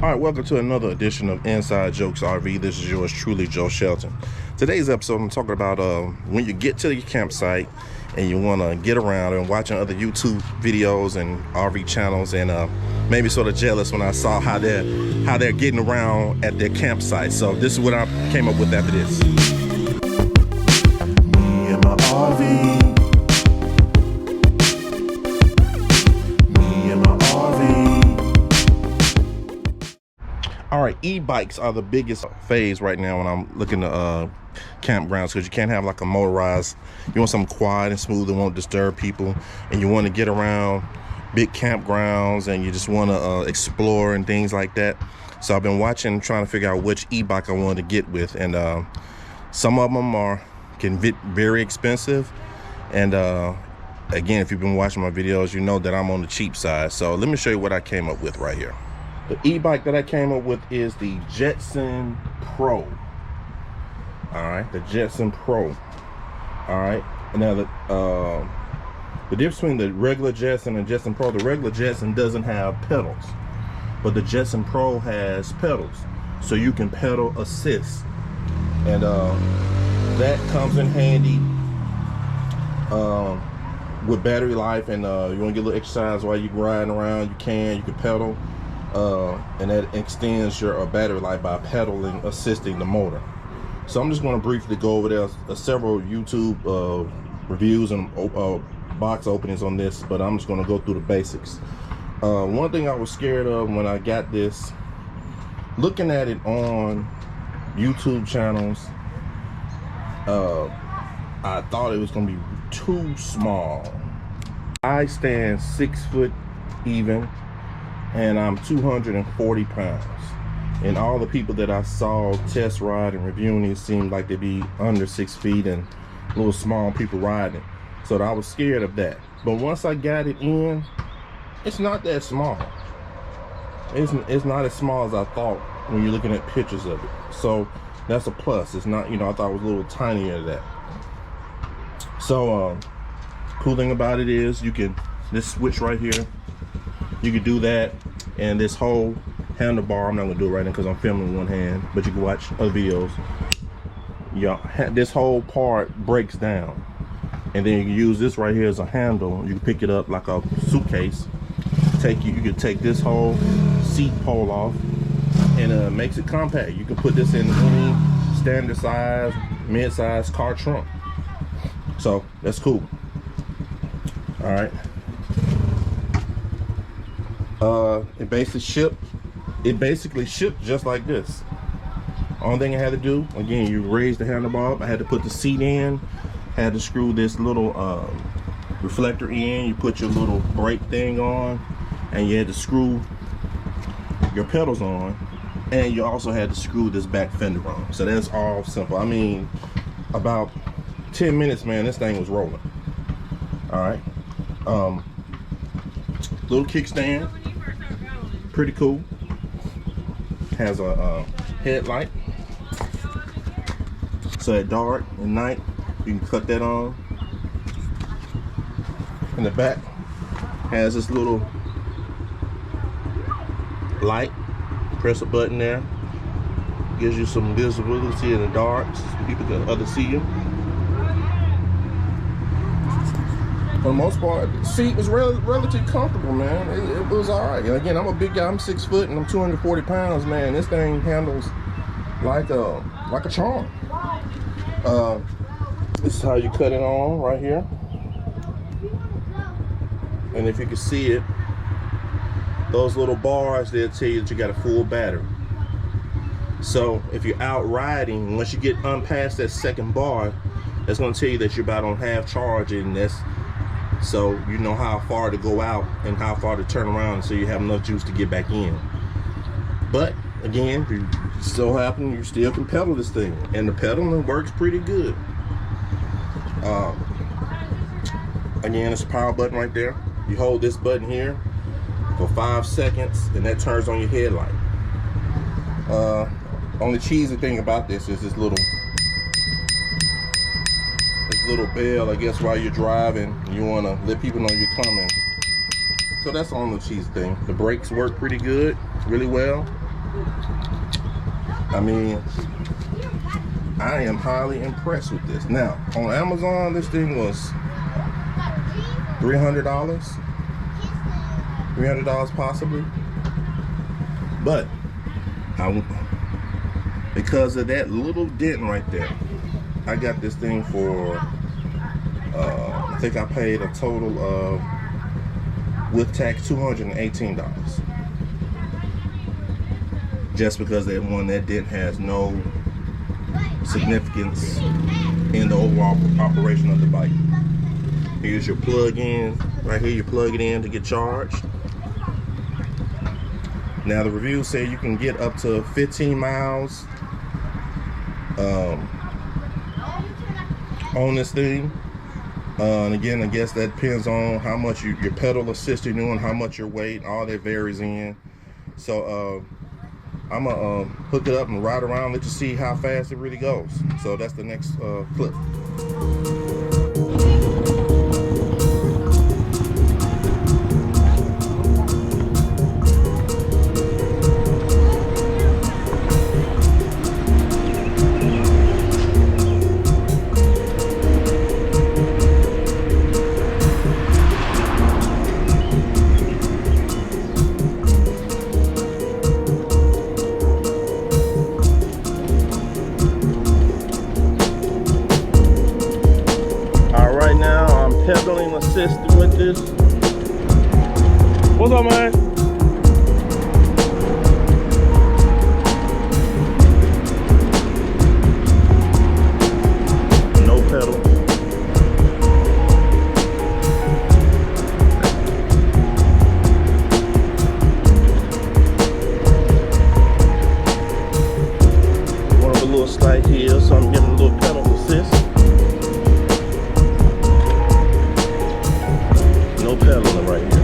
All right, welcome to another edition of Inside Jokes RV. This is yours truly, Joe Shelton. Today's episode, I'm talking about when you get to your campsite and you want to get around and watching other YouTube videos and RV channels, and maybe sort of jealous when I saw how they're getting around at their campsite. So this is what I came up with after this. Me and my RV. All right, e-bikes are the biggest phase right now when I'm looking to campgrounds, because you can't have like a motorized. You want something quiet and smooth that won't disturb people, and you want to get around big campgrounds, and you just want to explore and things like that. So I've been watching, trying to figure out which e-bike I wanted to get with, and some of them can be very expensive, and again, if you've been watching my videos, you know that I'm on the cheap side. So let me show you what I came up with right here. The e-bike that I came up with is the Jetson Pro. All right, the Jetson Pro. All right, and now the difference between the regular Jetson and Jetson Pro, the regular Jetson doesn't have pedals, but the Jetson Pro has pedals, so you can pedal assist, and that comes in handy with battery life. And you want to get a little exercise while you're riding around, you can pedal. And that extends your battery life by pedaling, assisting the motor. So I'm just going to briefly go over there several YouTube reviews and box openings on this, but I'm just going to go through the basics. One thing I was scared of when I got this, looking at it on YouTube channels, I thought it was going to be too small. I stand 6 foot even, and I'm 240 pounds. And all the people that I saw test ride and reviewing it seemed like they'd be under 6 feet and little small people riding. So I was scared of that. But once I got it in, it's not that small. It's not as small as I thought when you're looking at pictures of it. So that's a plus. It's not, I thought it was a little tinier than that. So cool thing about it is this switch right here, you can do that, and this whole handlebar, I'm not gonna do it right now because I'm filming with one hand, but you can watch other videos. This whole part breaks down, and then you can use this right here as a handle. You can pick it up like a suitcase. You can take this whole seat pole off, and it makes it compact. You can put this in any standard size, mid-size car trunk. So that's cool. All right. It basically shipped just like this. Only thing I had to do, again, you raise the handlebar up. I had to put the seat in, had to screw this little reflector in. You put your little brake thing on, and you had to screw your pedals on, and you also had to screw this back fender on. So that's all simple. I mean, about 10 minutes, man, this thing was rolling. All right. Little kickstand, pretty cool. Has a headlight, so at dark and night you can cut that on. In the back has this little light. Press a button there, gives you some visibility in the dark so people can see you. For the most part, the seat was relatively comfortable, man. It was all right. And again, I'm a big guy. I'm 6 foot and I'm 240 pounds, man. This thing handles like a charm. This is how you cut it on right here. And if you can see it, those little bars, they'll tell you that you got a full battery. So if you're out riding, once you get past that second bar, that's going to tell you that you're about on half charge, and so you know how far to go out and how far to turn around, so you have enough juice to get back in. But again, if you still happen, you still can pedal this thing, and the pedaling works pretty good. Again, it's a power button right there. You hold this button here for 5 seconds, and that turns on your headlight. Only cheesy thing about this is this little bell, I guess, while you're driving. You want to let people know you're coming. So that's the only cheesy thing. The brakes work pretty good, really well. I mean, I am highly impressed with this. Now, on Amazon, this thing was $300. $300 possibly. But because of that little dent right there, I got this thing for I think I paid a total of, with tax, $218. Just because that dent has no significance in the overall operation of the bike. Here's your plug-in. Right here, you plug it in to get charged. Now the reviews say you can get up to 15 miles on this thing. And again, I guess that depends on how much your pedal assist you're doing, how much your weight, all that varies in. So I'm gonna hook it up and ride around, let you see how fast it really goes. So that's the next clip. Pedaling assisted with this. What's up, man? No pedal. One of a little slight heel, so I'm giving a little pedal assist. No pedaling right here.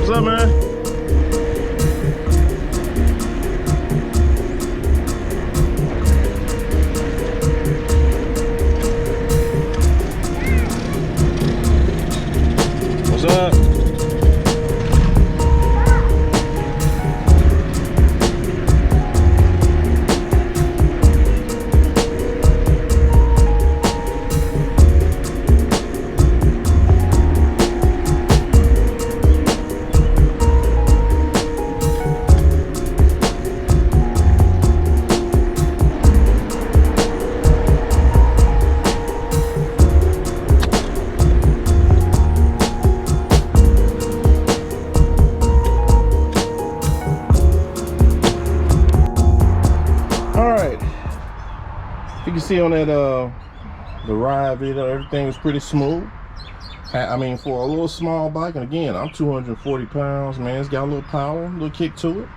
What's up, man? What's up? You can see on that the ride video, everything is pretty smooth. I mean, for a little small bike, and again, I'm 240 pounds, man. It's got a little power, a little kick to it.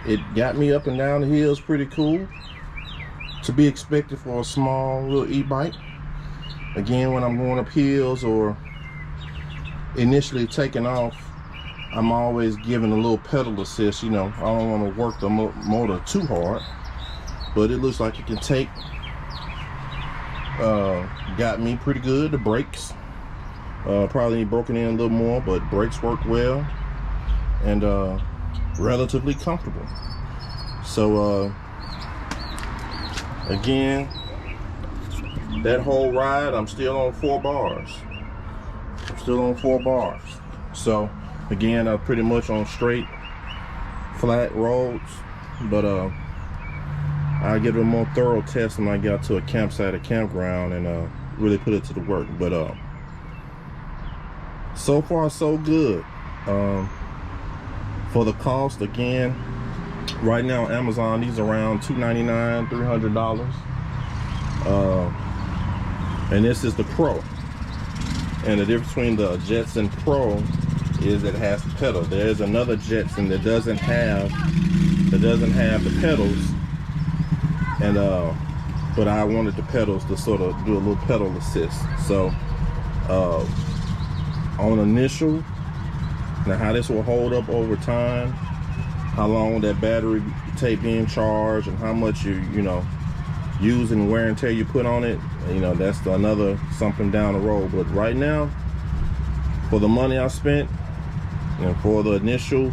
It got me up and down the hills pretty cool. To be expected for a small little e-bike. Again, when I'm going up hills or initially taking off, I'm always giving a little pedal assist. You know, I don't want to work the motor too hard. But it looks like it can take. Got me pretty good. The brakes probably broken in a little more, but brakes work well and relatively comfortable. So again, that whole ride, I'm still on 4 bars. I'm still on 4 bars. So again, I'm pretty much on straight, flat roads, but I'll give it a more thorough test when I get out to a campsite, a campground, and really put it to the work. But so far so good. For the cost, again, right now on Amazon, these are around $299, $300. And this is the Pro. And the difference between the Jetson Pro is that it has the pedal. There's another Jetson that doesn't have the pedals. And but I wanted the pedals to sort of do a little pedal assist. So on initial, now how this will hold up over time, how long that battery take being charged, and how much you know use and wear and tear you put on it, you know, that's another something down the road. But right now, for the money I spent and for the initial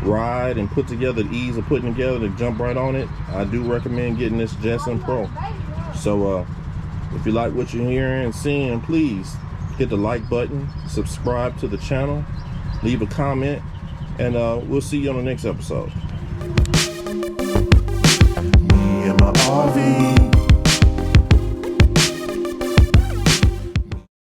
ride and put together, the ease of putting together to jump right on it, I do recommend getting this Jetson Pro. So if you like what you're hearing and seeing, please hit the like button, subscribe to the channel, leave a comment, and we'll see you on the next episode. Me and my RV.